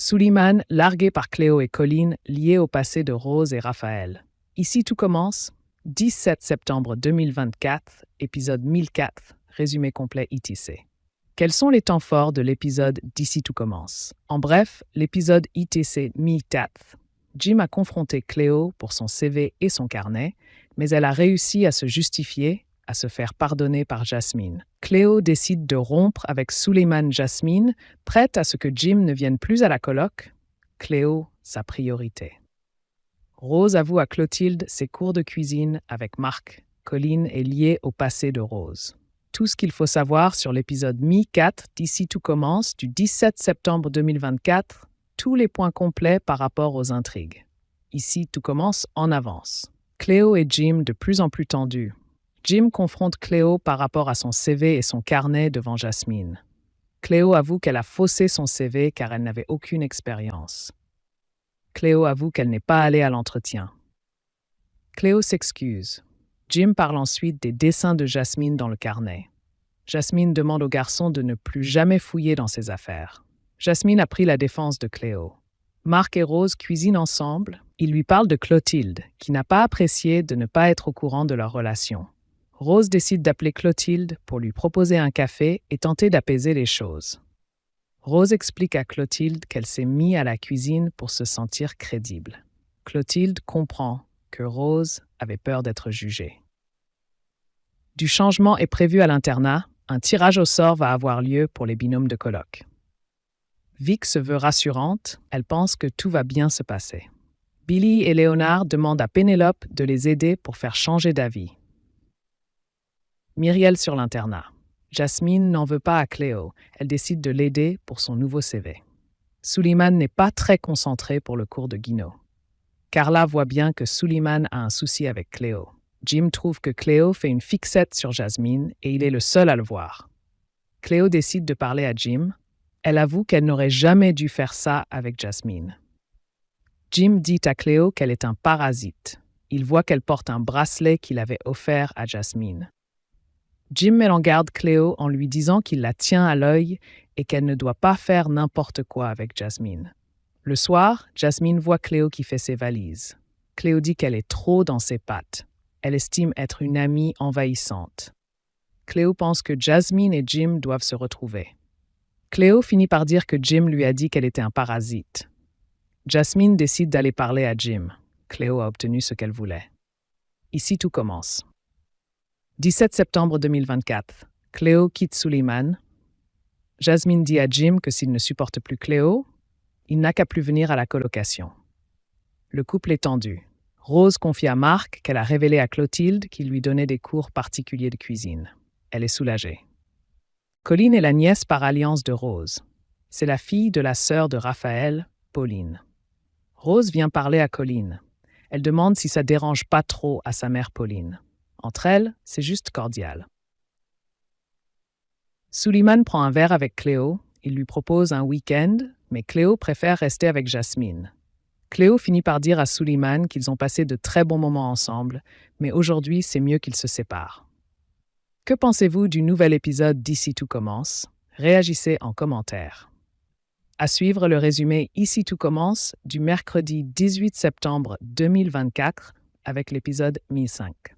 Suleiman, largué par Cléo et Colline, liés au passé de Rose et Raphaël. Ici tout commence, 17 septembre 2024, épisode 1004, résumé complet ITC. Quels sont les temps forts de l'épisode D'ici tout commence? En bref, l'épisode ITC 1004. Jim a confronté Cléo pour son CV et son carnet, mais elle a réussi à se justifier, à se faire pardonner par Jasmine. Cléo décide de rompre avec Suleiman Jasmine, prête à ce que Jim ne vienne plus à la coloc. Cléo, sa priorité. Rose avoue à Clotilde ses cours de cuisine avec Marc. Colline est liée au passé de Rose. Tout ce qu'il faut savoir sur l'épisode Mi-4 d'Ici tout commence du 17 septembre 2024, tous les points complets par rapport aux intrigues. Ici tout commence en avance. Cléo et Jim de plus en plus tendus. Jim confronte Cléo par rapport à son CV et son carnet devant Jasmine. Cléo avoue qu'elle a faussé son CV car elle n'avait aucune expérience. Cléo avoue qu'elle n'est pas allée à l'entretien. Cléo s'excuse. Jim parle ensuite des dessins de Jasmine dans le carnet. Jasmine demande au garçon de ne plus jamais fouiller dans ses affaires. Jasmine a pris la défense de Cléo. Marc et Rose cuisinent ensemble. Il lui parle de Clotilde, qui n'a pas apprécié de ne pas être au courant de leur relation. Rose décide d'appeler Clotilde pour lui proposer un café et tenter d'apaiser les choses. Rose explique à Clotilde qu'elle s'est mise à la cuisine pour se sentir crédible. Clotilde comprend que Rose avait peur d'être jugée. Du changement est prévu à l'internat. Un tirage au sort va avoir lieu pour les binômes de coloc. Vic se veut rassurante. Elle pense que tout va bien se passer. Billy et Léonard demandent à Pénélope de les aider pour faire changer d'avis. Myriel sur l'internat. Jasmine n'en veut pas à Cléo. Elle décide de l'aider pour son nouveau CV. Suleiman n'est pas très concentré pour le cours de Guino. Carla voit bien que Suleiman a un souci avec Cléo. Jim trouve que Cléo fait une fixette sur Jasmine et il est le seul à le voir. Cléo décide de parler à Jim. Elle avoue qu'elle n'aurait jamais dû faire ça avec Jasmine. Jim dit à Cléo qu'elle est un parasite. Il voit qu'elle porte un bracelet qu'il avait offert à Jasmine. Jim met en garde Cléo en lui disant qu'il la tient à l'œil et qu'elle ne doit pas faire n'importe quoi avec Jasmine. Le soir, Jasmine voit Cléo qui fait ses valises. Cléo dit qu'elle est trop dans ses pattes. Elle estime être une amie envahissante. Cléo pense que Jasmine et Jim doivent se retrouver. Cléo finit par dire que Jim lui a dit qu'elle était un parasite. Jasmine décide d'aller parler à Jim. Cléo a obtenu ce qu'elle voulait. Ici tout commence. 17 septembre 2024. Cléo quitte Suleiman. Jasmine dit à Jim que s'il ne supporte plus Cléo, il n'a qu'à plus venir à la colocation. Le couple est tendu. Rose confie à Marc qu'elle a révélé à Clotilde qu'il lui donnait des cours particuliers de cuisine. Elle est soulagée. Colline est la nièce par alliance de Rose. C'est la fille de la sœur de Raphaël, Pauline. Rose vient parler à Colline. Elle demande si ça dérange pas trop à sa mère Pauline. Entre elles, c'est juste cordial. Suleiman prend un verre avec Cléo. Il lui propose un week-end, mais Cléo préfère rester avec Jasmine. Cléo finit par dire à Suleiman qu'ils ont passé de très bons moments ensemble, mais aujourd'hui, c'est mieux qu'ils se séparent. Que pensez-vous du nouvel épisode d'Ici tout commence? Réagissez en commentaire. À suivre le résumé Ici tout commence du mercredi 18 septembre 2024 avec l'épisode Mi-5.